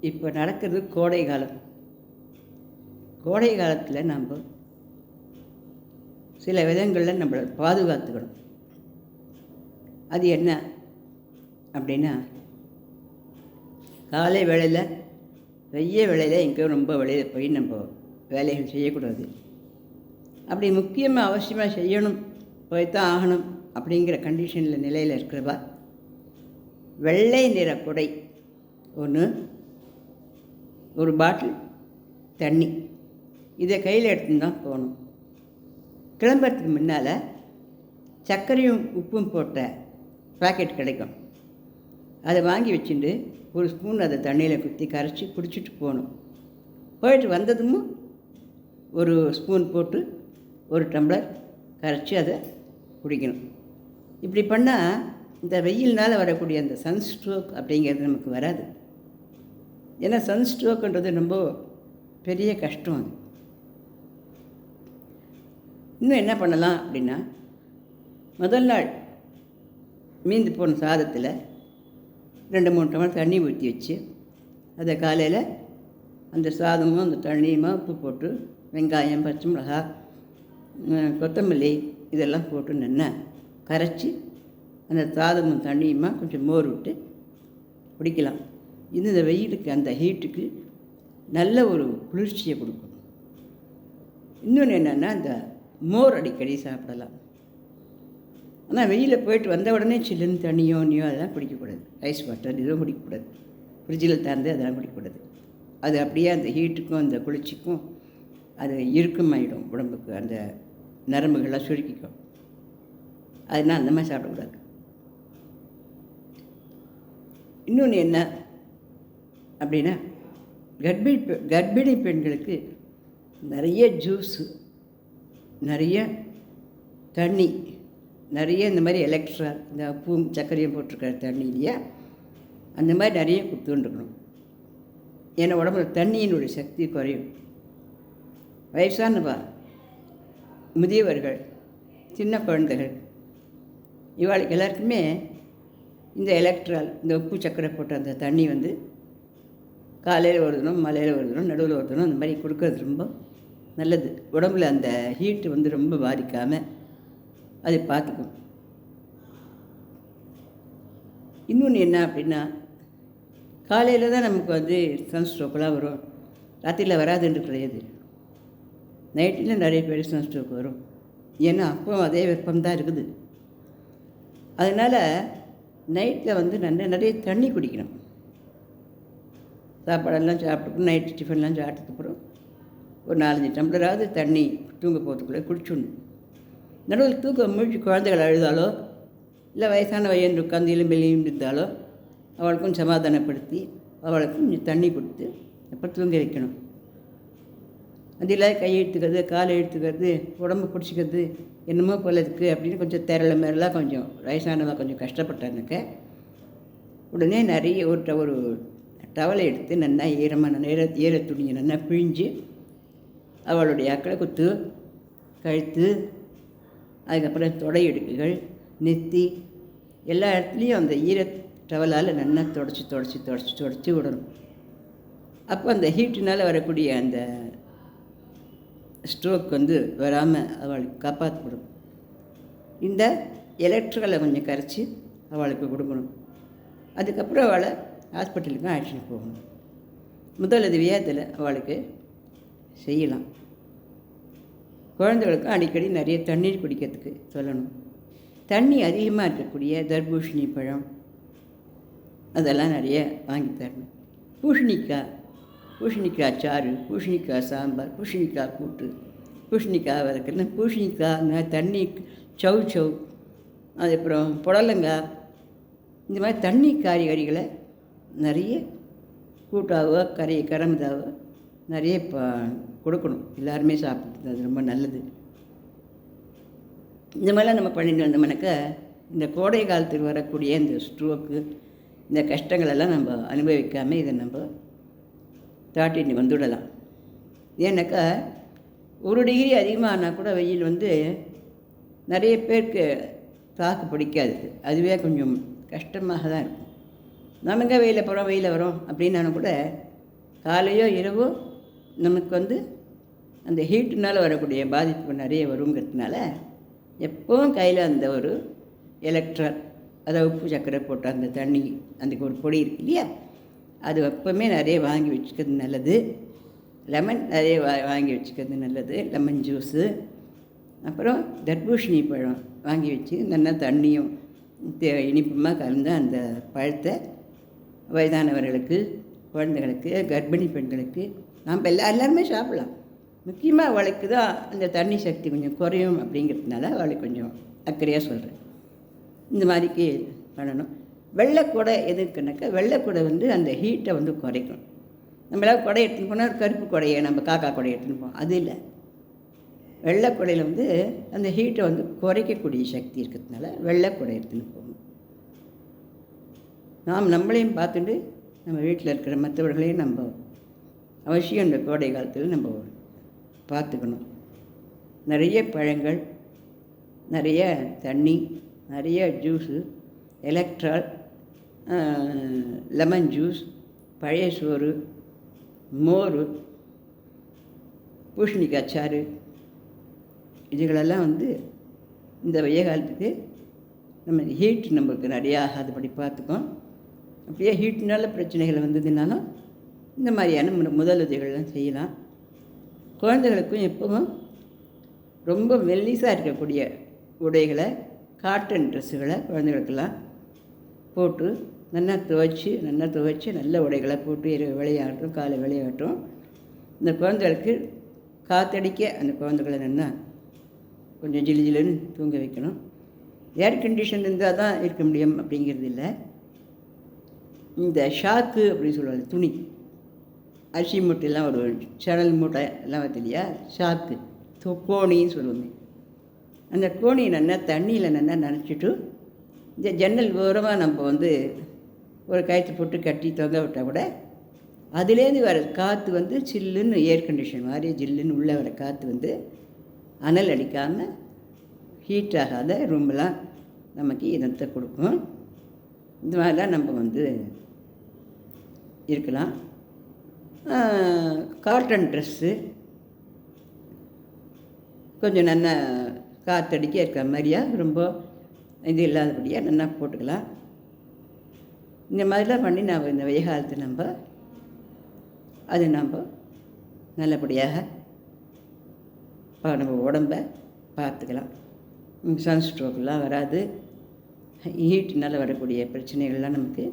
இப்போ நடக்கிறது கோடை காலம். கோடை காலத்தில் நம்ம சில விதங்களில் நம்மளை பாதுகாத்துக்கணும். அது என்ன அப்படின்னா, காலை வேளையில் வெய்ய வேளையில் எங்கேயும் ரொம்ப வெளியில் போய் நம்ம வேலைகள் செய்யக்கூடாது. அப்படி முக்கியமாக அவசியமாக செய்யணும், போய்த்தான் ஆகணும் அப்படிங்கிற கண்டிஷனில் நிலையில் இருக்கிறவா வெள்ளை நிற குடை ஒன்று, ஒரு பாட்டில் தண்ணி, இதை கையில் எடுத்துன்னு தான் போகணும். கிளம்புறதுக்கு முன்னால் சர்க்கரையும் உப்பும் போட்ட பாக்கெட் கிடைக்கும். அதை வாங்கி வச்சுட்டு ஒரு ஸ்பூன் அதை தண்ணியில் குத்தி கரைச்சி குடிச்சிட்டு போகணும். போயிட்டு வந்ததும் ஒரு ஸ்பூன் போட்டு ஒரு டம்ளர் கரைச்சி அதை குடிக்கணும். இப்படி பண்ணால் இந்த வெயில்னால் வரக்கூடிய அந்த சன்ஸ்ட்ரோக் அப்படிங்கிறது நமக்கு வராது. ஏன்னா சன்ஸ்ட்ரோக்குன்றது ரொம்ப பெரிய கஷ்டம். அது இன்னும் என்ன பண்ணலாம் அப்படின்னா, முதல் நாள் மீந்து போன சாதத்தில் 2-3 டம்ளர் தண்ணி ஊற்றி வச்சு அதை காலையில் அந்த சாதமும் அந்த தண்ணியுமா உப்பு போட்டு வெங்காயம், பச்சை மிளகா, கொத்தமல்லி இதெல்லாம் போட்டு நல்லா கரைச்சி அந்த சாதமும் தண்ணியுமா கொஞ்சம் மோர் விட்டு குடிக்கலாம். இது இந்த வெயிலுக்கு அந்த ஹீட்டுக்கு நல்ல ஒரு குளிர்ச்சியை கொடுக்கும். இன்னொன்று என்னென்னா, இந்த மோர் அடிக்கடி சாப்பிடலாம். ஆனால் வெயிலில் போயிட்டு வந்த உடனே சில்லுன்னு தண்ணியோ அதெல்லாம் குடிக்கக்கூடாது. ஐஸ் வாட்டர் இதுவும் குடிக்கக்கூடாது. ஃப்ரிட்ஜில் திறந்து அதெல்லாம் குடிக்கக்கூடாது. அது அப்படியே அந்த ஹீட்டுக்கும் அந்த குளிர்ச்சிக்கும் அது இறுக்கமாயிடும் உடம்புக்கு, அந்த நரம்புகள்லாம் சுருக்கிக்கும். அதனால் அந்த மாதிரி சாப்பிடக்கூடாது. இன்னொன்று என்ன அப்படின்னா, கர்ப்பிணி பெண்களுக்கு நிறைய ஜூஸு, நிறைய தண்ணி, நிறைய இந்த மாதிரி எலக்ட்ரா, இந்த உப்பும் சர்க்கரையும் போட்டிருக்கிற தண்ணி இல்லையா, அந்த மாதிரி நிறைய கொடுத்துட்டுருக்கணும். ஏன்னா உடம்புல தண்ணியினுடைய சக்தி குறையும். வயசானவா, முதியவர்கள், சின்ன குழந்தைகள், இவாளுக்கு எல்லாருக்குமே இந்த எலக்ட்ரால், இந்த உப்பு சர்க்கரை போட்ட அந்த தண்ணி வந்து காலையில் வருதணும், மலையில் வருதணும், நடுவில் வருதணும், அந்த மாதிரி கொடுக்கறது ரொம்ப நல்லது. உடம்புல அந்த ஹீட்டு வந்து ரொம்ப பாதிக்காமல் அதை பார்த்துக்கும். இன்னொன்று என்ன அப்படின்னா, காலையில் தான் நமக்கு வந்து சன்ஸ்ட்ரோக்கெலாம் வரும், ராத்திரியில் வராதுன்னு கிடையாது. நைட்டில் நிறைய பேர் சன்ஸ்ட்ரோக் வரும். ஏன்னா அப்போ அதே வெப்பம் தான் இருக்குது. அதனால் நைட்டில் வந்து நிறைய தண்ணி குடிக்கணும். சாப்பாடெல்லாம் சாப்பிட்டு நைட்டு டிஃபன்லாம் சாப்பிட்டதுக்கப்புறம் ஒரு 4-5 டம்ளராவது தண்ணி தூங்க போகிறதுக்குள்ளே குடிச்சிடணும். நடுவில் தூக்கம் மூழ்கி குழந்தைகள் அழுதாலோ, இல்லை வயசான வயது உட்காந்து எலும்பெலியும் இருந்தாலோ அவளுக்கும் சமாதானப்படுத்தி அவளுக்கும் கொஞ்சம் தண்ணி கொடுத்து அப்புறம் தூங்க வைக்கணும். அதில் கை இழுத்துக்கிறது, காலை இழுத்துக்கிறது, உடம்பு பிடிச்சிக்கிறது என்னமோ போல இருக்குது அப்படின்னு கொஞ்சம் திரள மாரிலாம் கொஞ்சம் வயசானவங்க கொஞ்சம் கஷ்டப்பட்டானுக்க உடனே நிறைய ஒரு டவலை எடுத்து நல்லா ஈரமான ஈர துணியை நல்லா பிழிஞ்சு அவளுடைய அக்கறை குத்து, கழுத்து, அதுக்கப்புறம் தொடை இடுக்குகள், நெத்தி எல்லா இடத்துலையும் அந்த ஈர டவலால் நல்லா தொடச்சி விடணும். அப்போ அந்த ஹீட்டுனால் வரக்கூடிய அந்த ஸ்ட்ரோக் வந்து வராமல் அவளுக்கு காப்பாற்றப்படும். இந்த எலக்ட்ரிக்கலை கொஞ்சம் கரைச்சி அவளுக்கு கொடுக்கணும். அதுக்கப்புறம் அவளை ஹாஸ்பிட்டலுக்கு அழைச்சிட்டு போகணும். முதலுதவியாக இதில் அவளுக்கு செய்யலாம். குழந்தைகளுக்கும் அடிக்கடி நிறைய தண்ணீர் குடிக்கிறதுக்கு சொல்லணும். தண்ணி அதிகமாக இருக்கக்கூடிய தர்பூசணி பழம் அதெல்லாம் நிறைய வாங்கி தரணும். பூசணிக்காய் சாறு, பூசணிக்காய் சாம்பார், பூசணிக்காய் கூட்டு, பூசணிக்காய் வதக்கணும், பூசணிக்காய் தண்ணி, சௌ, அதுக்கப்புறம் புடலங்காய், இந்த மாதிரி தண்ணி காய்கறிகளை நிறைய கூட்டாவோ கரமதாவோ நிறைய கொடுக்கணும். எல்லாருமே சாப்பிட்டு அது ரொம்ப நல்லது. இந்த மாதிரிலாம் நம்ம பண்ணிட்டு வந்தோம்னாக்கா இந்த கோடை காலத்தில் வரக்கூடிய இந்த ஸ்ட்ரோக்கு, இந்த கஷ்டங்களெல்லாம் நம்ம அனுபவிக்காமல் இதை நம்ம தாட்டின்னு வந்துவிடலாம். ஏன்னாக்கா 1 டிகிரி அதிகமானால் கூட வெயில் வந்து நிறைய பேருக்கு தாக்கு பிடிக்காது. அதுவே கொஞ்சம் கஷ்டமாக தான் இருக்கும். நமங்க வெயிலில் போகிறோம் வெயிலில் வரோம் அப்படின்னாலும் கூட காலையோ இரவோ நமக்கு வந்து அந்த ஹீட்டுனால் வரக்கூடிய பாதிப்பு நிறைய வருங்கிறதுனால எப்போவும் கையில் அந்த ஒரு எலக்ட்ரால், அதாவது உப்பு சர்க்கரை போட்ட அந்த தண்ணி, அந்த ஒரு பொடி இருக்கு இல்லையா, அது எப்போவுமே நிறைய வாங்கி வச்சுக்கிறது நல்லது. லெமன் நிறைய வாங்கி வச்சுக்கிறது நல்லது, லெமன் ஜூஸு. அப்புறம் தர்பூசணி பழம் வாங்கி வச்சு நல்லா தண்ணியும் இனிப்புமாக கலந்த அந்த பழத்தை வயதானவர்களுக்கு, குழந்தைகளுக்கு, கர்ப்பிணி பெண்களுக்கு நாம் எல்லாருமே சாப்பிடலாம். முக்கியமாக அவளுக்கு தான் அந்த தண்ணி சக்தி கொஞ்சம் குறையும் அப்படிங்கிறதுனால அவளுக்கு கொஞ்சம் அக்கறையாக சொல்கிறேன். இந்த மாதிரிக்கு பண்ணணும். வெள்ளைக்கூடை எதுக்குனாக்கா, வெள்ளைக்கூடை வந்து அந்த ஹீட்டை வந்து குறைக்கும். நம்மளால் குடை எடுத்துன்னு போனால் கருப்பு குடையை நம்ம காக்கா குடையை எடுத்துன்னு போவோம், அது இல்லை. வெள்ளைக்கூடையில் வந்து அந்த ஹீட்டை வந்து குறைக்கக்கூடிய சக்தி இருக்கிறதுனால வெள்ளைக்கூடை எடுத்துன்னு போகணும். நாம் நம்மளையும் பார்த்துட்டு நம்ம வீட்டில் இருக்கிற மற்றவர்களையும் நம்ம அவசியம் இந்த கோடை காலத்தில் நம்ம பார்த்துக்கணும். நிறைய பழங்கள், நிறைய தண்ணி, நிறைய ஜூஸு, எலக்ட்ரால், லெமன் ஜூஸ், பழைய சோறு, மோர், பூசணிக்காய் சாறு, இதுகளெல்லாம் வந்து இந்த வெய்ய காலத்துக்கு நம்ம ஹீட் நம்மளுக்கு நிறையா ஆகாதபடி பார்த்துக்கோம். அப்படியே ஹீட்னால பிரச்சனைகள் வந்ததுனாலும் இந்த மாதிரியான முதலுதவிகள்லாம் செய்யலாம். குழந்தைகளுக்கும் எப்பவும் ரொம்ப மெல்லிசாக இருக்கக்கூடிய உடைகளை, காட்டன் ட்ரெஸ்ஸுகளை குழந்தைகளுக்கெல்லாம் போட்டு நல்லா துவைச்சி நல்ல உடைகளை போட்டு இரவு விளையாட்டும், காலை விளையாட்டும். இந்த குழந்தைகளுக்கு காற்றடிக்க அந்த குழந்தைகளை நல்லா கொஞ்சம் ஜில்லுன்னு தூங்க வைக்கணும். ஏர் கண்டிஷன் இருந்தால் தான் இருக்க முடியும் அப்படிங்கிறது இல்லை. இந்த ஷாக்கு அப்படின்னு சொல்லுவாங்க, துணி, அரிசி மூட்டையெல்லாம் ஒரு சணல் மூட்டை எல்லாம் வருது இல்லையா, ஷாக்கு, கோணின்னு சொல்லுவோமே, அந்த கோணியை நல்லா தண்ணியில் நல்லா நனைச்சிட்டு இந்த ஜன்னல் ஓரமாக நம்ம வந்து ஒரு கயிற்று போட்டு கட்டி தொங்க விட்டால் கூட அதுலேருந்து வர காற்று வந்து சில்லுன்னு ஏர் கண்டிஷன் மாதிரி ஜில்லுன்னு உள்ளே வர காற்று வந்து அனல் அடிக்காமல் ஹீட் ஆகாத ரூமெலாம் நமக்கு இதத்தை கொடுக்கும். இந்த மாதிரிலாம் நம்ம வந்து இருக்கலாம். காட்டன் ட்ரெஸ்ஸு கொஞ்சம் நல்லா காற்றடிக்க இருக்கிற மாதிரியா, ரொம்ப இது இல்லாதபடியாக நல்லா போட்டுக்கலாம். இந்த மாதிரிலாம் பண்ணி நாம் இந்த வெய்ய காலத்தில் நம்ம நல்லபடியாக நம்ம உடம்பை பார்த்துக்கலாம். சன்ஸ்ட்ரோக்கெலாம் வராது, ஹீட்னால் வரக்கூடிய பிரச்சனைகள்லாம் நமக்கு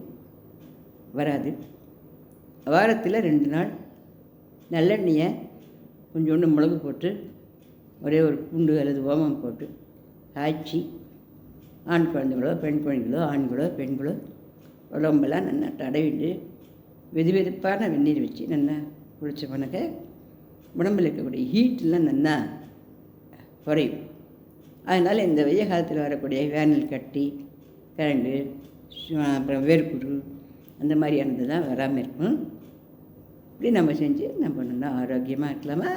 வராது. வாரத்தில் 2 நாள் நல்லெண்ணெயை கொஞ்சோண்டு மிளகு போட்டு ஒரே ஒரு பூண்டு அல்லது ஓமம் போட்டு காய்ச்சி ஆண் குழந்தைகளோ, பெண் குழந்தைகளோ, ஆண்களோ, பெண்களோ உடம்பெல்லாம் நல்லா தடவிட்டு வெதுவெதுப்பான வெந்நீர் வச்சு நல்லா குளிச்ச பணக்க உடம்பில் இருக்கக்கூடிய ஹீட்டெலாம் நல்லா குறையும். அதனால் இந்த வெய்ய காலத்தில் வரக்கூடிய வேனல் கட்டி, கரண்டு, அப்புறம் வேர்க்குரு, அந்த மாதிரியானது தான் வராமல் இருக்கும். இப்படி நம்ம செஞ்சு நம்ம நல்லா ஆரோக்கியமாக இருக்கலாமா?